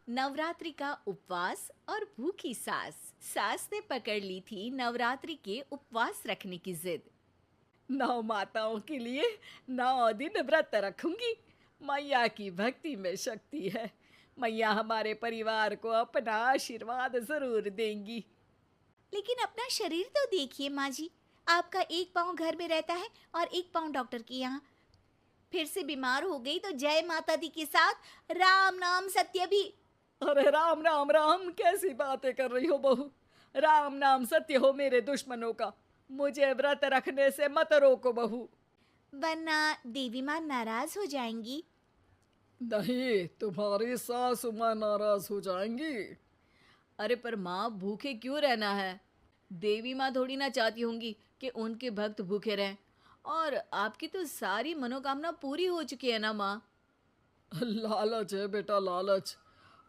नवरात्रि का उपवास और भूखी सास। सास ने पकड़ ली थी नवरात्रि के उपवास रखने की जिद। 9 माताओं के लिए 9 दिन व्रत रखूंगी। मैया की भक्ति में शक्ति है। मैया हमारे परिवार को अपना आशीर्वाद जरूर देंगी। लेकिन अपना शरीर तो देखिए माँ जी, आपका एक पाँव घर में रहता है और एक पाँव डॉक्टर के यहाँ। फिर से बीमार हो गई तो जय माता दी के साथ राम नाम सत्य भी। अरे राम राम राम, कैसी बातें कर रही हो बहू। राम नाम सत्य हो मेरे दुश्मनों का। मुझे व्रत रखने से मत रोको बहू। वरना देवी माँ नाराज हो जाएंगी। नहीं, तुम्हारी सासू माँ नाराज हो जाएंगी। अरे पर माँ, भूखे क्यों रहना है? देवी माँ थोड़ी ना चाहती होंगी कि उनके भक्त भूखे रहें। और आपकी तो सारी मनोकामना पूरी हो चुकी है ना माँ। लालच है बेटा, लालच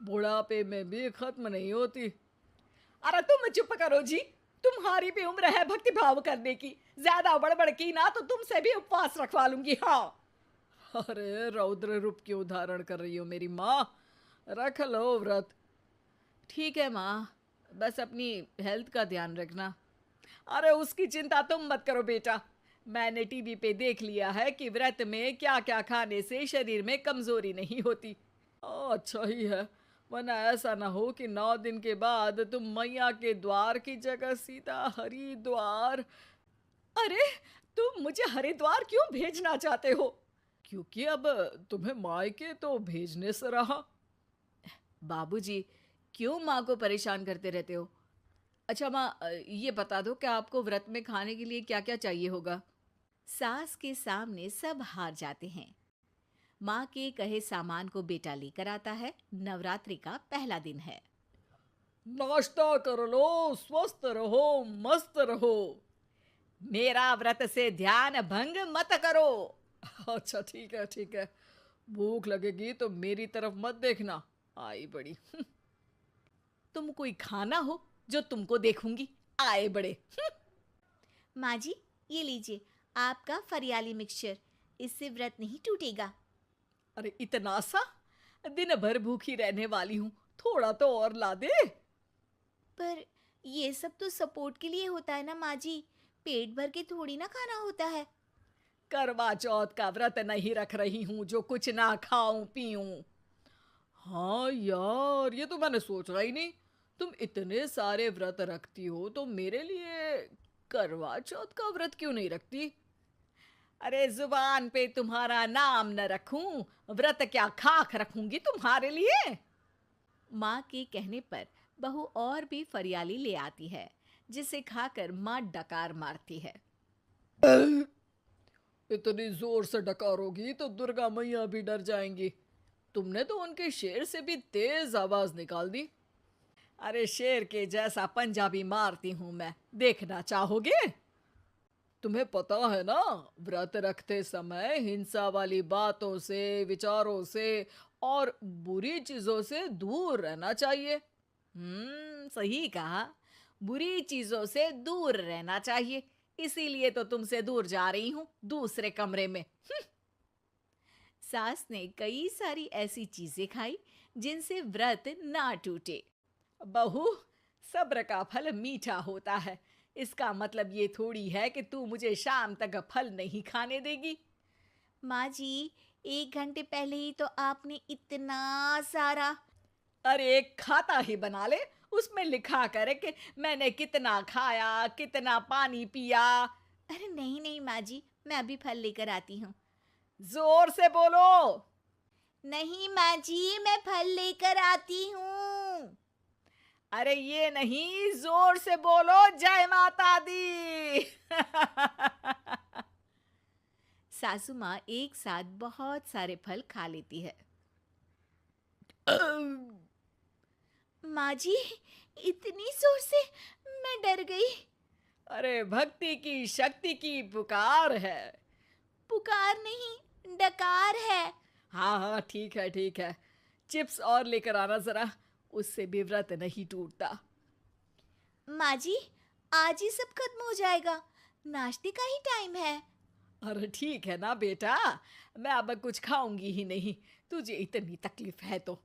बुढ़ापे में भी खत्म नहीं होती। अरे तुम चुप करो जी। तुम्हारी भी उम्र है भक्ति भाव करने की। ज्यादा बड़बड़ की ना तो तुमसे भी उपवास रखवा लूंगी। हाँ। अरे रौद्र रूप क्यों धारण कर रही हो मेरी माँ। रख लो व्रत। ठीक है माँ, बस अपनी हेल्थ का ध्यान रखना। अरे उसकी चिंता तुम मत करो बेटा। मैंने टीवी पे देख लिया है कि व्रत में क्या क्या खाने से शरीर में कमजोरी नहीं होती। अच्छा ही है, वरना ऐसा ना हो कि 9 दिन के बाद तुम मैया के द्वार की जगह सीधा हरिद्वार। अरे, तुम मुझे हरिद्वार क्यों भेजना चाहते हो? क्योंकि अब तुम्हें मायके तो भेजने से रहा। बाबूजी, क्यों माँ को परेशान करते रहते हो? अच्छा माँ, ये बता दो कि आपको व्रत में खाने के लिए क्या क्या चाहिए होगा। सास के सामने सब हार जाते हैं। माँ के कहे सामान को बेटा लेकर आता है। नवरात्रि का पहला दिन है। नाश्ता कर लो, स्वस्थ रहो, मस्त रहो। मेरा व्रत से ध्यान भंग मत करो। अच्छा ठीक है, ठीक है। भूख लगेगी तो मेरी तरफ मत देखना। आई बड़ी। तुम कोई खाना हो जो तुमको देखूंगी। आए बड़े। माँ जी, ये लीजिए आपका फरियाली मिक्सचर। इससे व्रत नहीं टूटेगा। अरे इतना सा? दिन भर भूखी रहने वाली हूँ, थोड़ा तो और ला दे। पर ये सब तो सपोर्ट के लिए होता है ना माँ जी, पेट भर के थोड़ी ना खाना होता है। करवा चौथ का व्रत नहीं रख रही हूँ जो कुछ ना खाऊं पीऊं। हाँ यार, ये तो मैंने सोचा ही नहीं। तुम इतने सारे व्रत रखती हो तो मेरे लिए करवा चौथ का व्रत क्यों नहीं रखती? अरे जुबान पे तुम्हारा नाम न रखूं, व्रत क्या खाक रखूंगी तुम्हारे लिए। माँ के कहने पर बहू और भी फरियाली ले आती है, जिसे खाकर माँ डकार मारती है। इतनी जोर से डकारोगी तो दुर्गा मैया भी डर जाएंगी। तुमने तो उनके शेर से भी तेज आवाज निकाल दी। अरे शेर के जैसा पंजाबी मारती हूं मैं, देखना चाहोगे? तुम्हें पता है ना, व्रत रखते समय हिंसा वाली बातों से, विचारों से और बुरी चीजों से दूर रहना चाहिए। सही कहा। बुरी चीजों से दूर रहना चाहिए। इसीलिए तो तुमसे दूर जा रही हूँ, दूसरे कमरे में। सास ने कई सारी ऐसी चीजें खाई जिनसे व्रत ना टूटे। बहू, सब्र का फल मीठा होता है। इसका मतलब ये थोड़ी है कि तू मुझे शाम तक फल नहीं खाने देगी। माँ जी, 1 घंटे पहले ही तो आपने इतना सारा। अरे एक खाता ही बना ले, उसमें लिखा करे कि मैंने कितना खाया, कितना पानी पिया। अरे नहीं नहीं माँ जी, मैं अभी फल लेकर आती हूँ। जोर से बोलो। नहीं माँ जी, मैं फल लेकर आती हूँ। अरे ये नहीं, जोर से बोलो, जय माता दी। सासू माँ एक साथ बहुत सारे फल खा लेती है। माँ जी, इतनी जोर से मैं डर गई। अरे भक्ति की शक्ति की पुकार है। पुकार नहीं, डकार है। हाँ हाँ, ठीक है ठीक है। चिप्स और लेकर आना जरा, उससे भी व्रत नहीं टूटता। माँ जी, आज ही सब खत्म हो जाएगा, नाश्ते का ही टाइम है। अरे ठीक है ना बेटा, मैं अब कुछ खाऊंगी ही नहीं, तुझे इतनी तकलीफ है तो।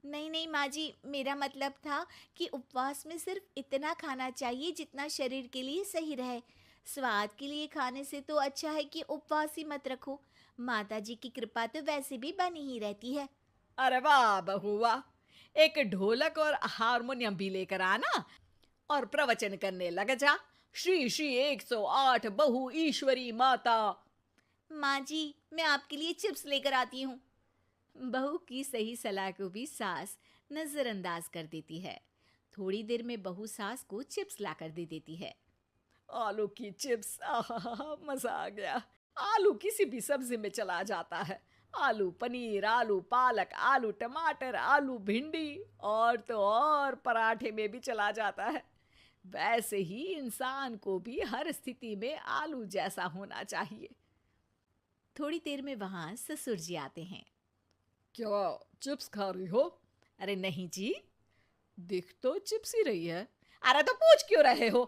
नहीं नहीं माँ जी, मेरा मतलब था कि उपवास में सिर्फ इतना खाना चाहिए जितना शरीर के लिए सही रहे। स्वाद के लिए खाने से तो अच्छा है कि उपवास ही मत रखो। माता जी की कृपा तो वैसे भी बनी ही रहती है। अरे वाह बहू वाह! एक ढोलक और हारमोनियम भी लेकर आना और प्रवचन करने लग जा। श्री श्री 108 बहु ईश्वरी माता। माँ जी, मैं आपके लिए चिप्स लेकर आती हूँ। बहू की सही सलाह को भी सास नजरअंदाज कर देती है। थोड़ी देर में बहू सास को चिप्स लाकर दे देती है। आलू की चिप्स, आहा मजा आ गया। आलू किसी भी सब्जी में चला जाता है। आलू पनीर, आलू पालक, आलू टमाटर, आलू भिंडी और तो और पराठे में भी चला जाता है। वैसे ही इंसान को भी हर स्थिति में आलू जैसा होना चाहिए। थोड़ी देर में वहां ससुर जी आते हैं। क्या चिप्स खा रही हो? अरे नहीं जी, दिख तो चिप्स ही रही है। अरे तो पूछ क्यों रहे हो?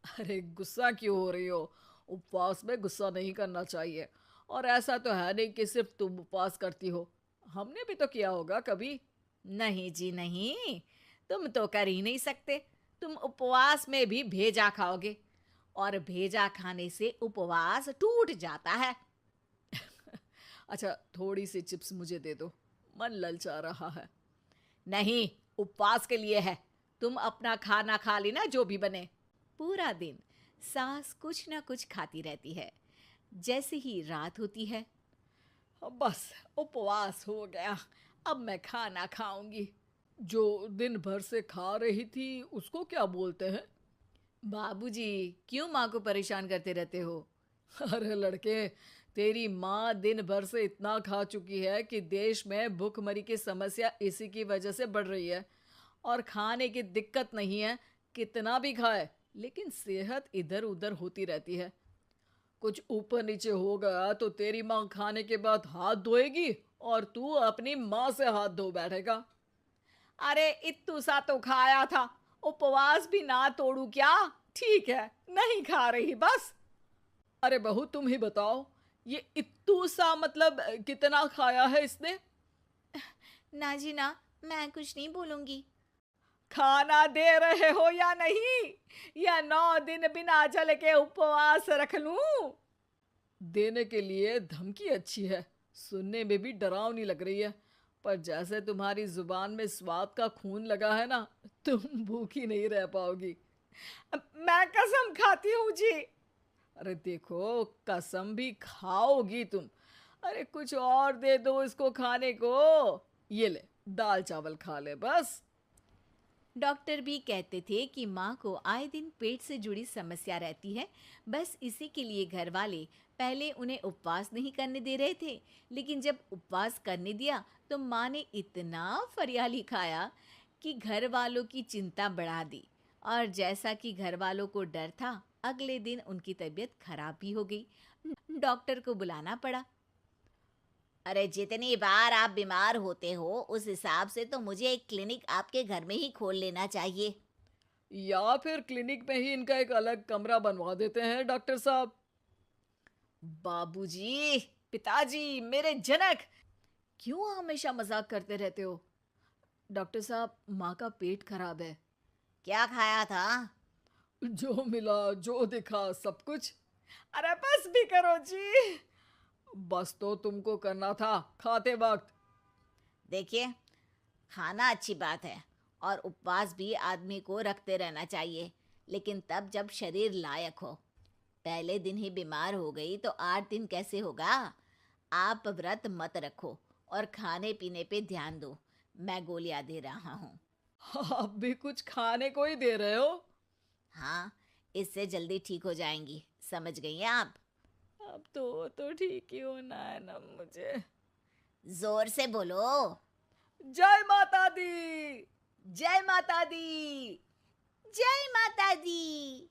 अरे गुस्सा क्यों हो रही हो? उपवास में गुस्सा नहीं करना चाहिए। और ऐसा तो है नहीं कि सिर्फ तुम उपवास करती हो, हमने भी तो किया होगा कभी। नहीं जी नहीं, तुम तो कर ही नहीं सकते। तुम उपवास में भी भेजा खाओगे और भेजा खाने से उपवास टूट जाता है। अच्छा थोड़ी सी चिप्स मुझे दे दो, मन ललचा रहा है। नहीं, उपवास के लिए है। तुम अपना खाना खा लेना जो भी बने। पूरा दिन सास कुछ ना कुछ खाती रहती है। जैसे ही रात होती है, अब बस उपवास हो गया, अब मैं खाना खाऊंगी। जो दिन भर से खा रही थी उसको क्या बोलते हैं? बाबूजी क्यों माँ को परेशान करते रहते हो? अरे लड़के, तेरी माँ दिन भर से इतना खा चुकी है कि देश में भूखमरी की समस्या इसी की वजह से बढ़ रही है। और खाने की दिक्कत नहीं है, कितना भी खाए लेकिन सेहत इधर उधर होती रहती है। कुछ ऊपर नीचे हो गया तो तेरी माँ खाने के बाद हाथ धोएगी और तू अपनी माँ से हाथ धो बैठेगा। अरे इत्तू सा तो खाया था, उपवास भी ना तोड़ू क्या? ठीक है, नहीं खा रही बस। अरे बहू तुम ही बताओ, ये इत्तू सा मतलब कितना खाया है इसने? ना जी ना, मैं कुछ नहीं बोलूंगी। खाना दे रहे हो या नहीं, या 9 दिन बिना जल के उपवास रख लूं? देने के लिए धमकी अच्छी है, सुनने में भी डरावनी लग रही है। पर जैसे तुम्हारी जुबान में स्वाद का खून लगा है ना, तुम भूखी नहीं रह पाओगी। मैं कसम खाती हूँ जी। अरे देखो, कसम भी खाओगी तुम। अरे कुछ और दे दो इसको खाने को। ये ले, दाल चावल खा ले बस। डॉक्टर भी कहते थे कि माँ को आए दिन पेट से जुड़ी समस्या रहती है। बस इसी के लिए घर वाले पहले उन्हें उपवास नहीं करने दे रहे थे, लेकिन जब उपवास करने दिया तो माँ ने इतना फरियाली खाया कि घर वालों की चिंता बढ़ा दी। और जैसा कि घर वालों को डर था, अगले दिन उनकी तबीयत खराब भी हो गई। डॉक्टर को बुलाना पड़ा। अरे जितनी बार आप बीमार होते हो उस हिसाब से तो मुझे एक क्लिनिक आपके घर में ही खोल लेना चाहिए। या फिर क्लिनिक में ही इनका एक अलग कमरा बनवा देते हैं डॉक्टर साहब। बाबूजी, पिताजी, मेरे जनक, क्यों हमेशा मजाक करते रहते हो? डॉक्टर साहब, माँ का पेट खराब है। क्या खाया था? जो मिला जो दिखा सब कुछ। अरे बस भी करो जी। बस तो तुमको करना था खाते वक्त। देखिए, खाना अच्छी बात है और उपवास भी आदमी को रखते रहना चाहिए, लेकिन तब जब शरीर लायक हो। पहले दिन ही बीमार हो गई तो 8 दिन कैसे होगा? आप व्रत मत रखो और खाने पीने पे ध्यान दो। मैं गोलियां दे रहा हूँ। आप भी कुछ खाने को ही दे रहे हो? हाँ, इससे जल्दी ठीक हो जाएंगी, समझ गई हैं आप? अब तो ठीक ही होना है ना मुझे। जोर से बोलो। जय माता दी। जय माता दी। जय माता दी।